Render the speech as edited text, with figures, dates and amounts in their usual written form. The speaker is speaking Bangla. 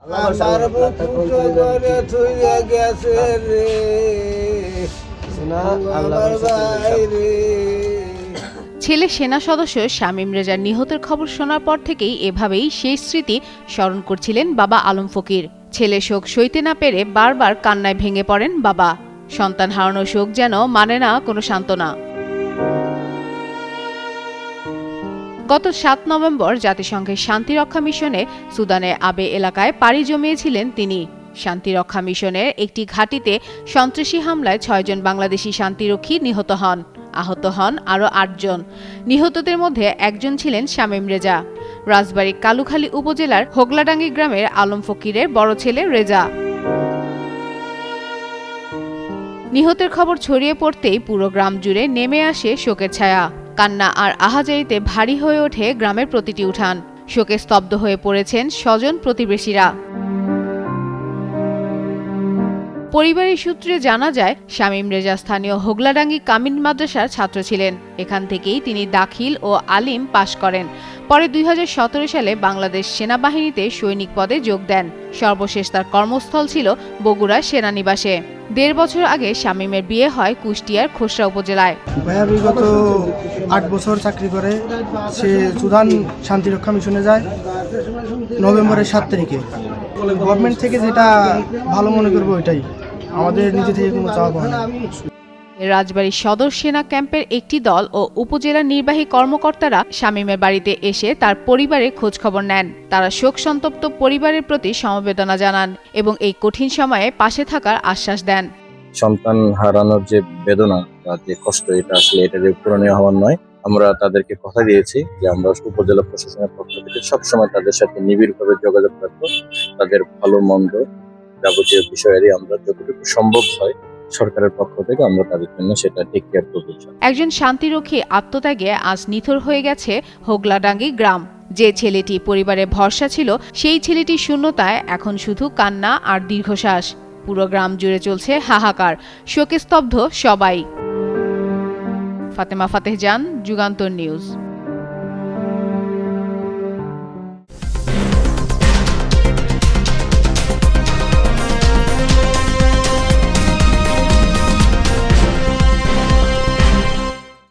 ছেলে সেনা সদস্য শামীম রেজার নিহতের খবর শোনার পর থেকেই এভাবেই সেই স্মৃতি স্মরণ করছিলেন বাবা আলম ফকির। ছেলে শোক সইতে না পেরে বারবার কান্নায় ভেঙে পড়েন বাবা। সন্তান হারানোর শোক যেন মানে না কোনো সান্ত্বনা। গত ৭ নভেম্বর জাতিসংঘের শান্তিরক্ষা মিশনে সুদানে আবে এলাকায় পাড়ি জমিয়েছিলেন তিনি। শান্তিরক্ষা মিশনের একটি ঘাঁটিতে সন্ত্রাসী হামলায় ৬ জন বাংলাদেশি শান্তিরক্ষী নিহত হন। আহত হন আরও ৮ জন। নিহতদের মধ্যে একজন ছিলেন শামীম রেজা, রাজবাড়ী কালুখালী উপজেলার হোগলাডাঙ্গি গ্রামের আলম ফকিরের বড় ছেলে রেজা। নিহতের খবর ছড়িয়ে পড়তেই পুরো গ্রাম জুড়ে নেমে আসে শোকের ছায়া। কান্না আর আহাজারিতে ভারী হয়ে ওঠে গ্রামের প্রতিটি উঠান। শোকে স্তব্ধ হয়ে পড়েছেন স্বজন প্রতিবেশীরা। পরিবারের সূত্রে জানা যায়, শামীম রেজা স্থানীয় হোগলাডাঙ্গি কামিল মাদ্রাসার ছাত্র ছিলেন। এখান থেকেই তিনি দাখিল ও আলিম পাশ করেন। পরে ২০১৭ সালে বাংলাদেশ সেনাবাহিনীতে সৈনিক পদে যোগ দেন। সর্বশেষ তার কর্মস্থল ছিল বগুড়া সেনানিবাসে। ১.৫ বছর আগে শামীমের বিয়ে হয় কুষ্টিয়ার খোসরা উপজেলায়। ভাইয়া বিগত ৮ বছর চাকরি করে সে সুদান শান্তিরক্ষা মিশনে যায় নভেম্বরের ৭ তারিখে। গভর্নমেন্ট থেকে যেটা ভালো মনে করবো ওইটাই, আমাদের নিজে থেকে কোনো চাওয়া পাওয়া না। রাজবাড়ী সদর সেনা ক্যাম্পের একটি দল ও উপজেলা নির্বাহী কর্মকর্তারা শামীমের বাড়িতে এসে তার পরিবারের খোঁজ খবর নেন। তারা শোক সন্তপ্ত পরিবারের প্রতি সমবেদনা জানান এবং এই কঠিন সময়ে পাশে থাকার আশ্বাস দেন। সন্তান হারানোর যে বেদনা বা যে কষ্ট, এটা আসলে এটা যে পূরণীয় হওয়ার নয়। আমরা তাদেরকে কথা দিয়েছি যে আমরা উপজেলা প্রশাসনের পক্ষ থেকে সবসময় তাদের সাথে নিবিড়ভাবে যোগাযোগ রাখবো। তাদের ভালো মন্দ যাবতীয় বিষয়েরই আমরা যতটুকু সম্ভব হয় সরকারের পক্ষ থেকে আমরা তাদের জন্য সেটা টেক কেয়ার করব। একজন শান্তিরক্ষী আত্মত্যাগে আজ নিথর হয়ে গেছে হোগলাডাঙ্গি গ্রাম। যে ছেলেটি পরিবারের ভরসা ছিল, সেই ছেলেটি শূন্যতায় এখন শুধু কান্না আর দীর্ঘশ্বাস। পুরো গ্রাম জুড়ে চলছে হাহাকার, শোকে স্তব্ধ সবাই। ফাতেমা ফাতেহ জান, যুগান্তর নিউজ।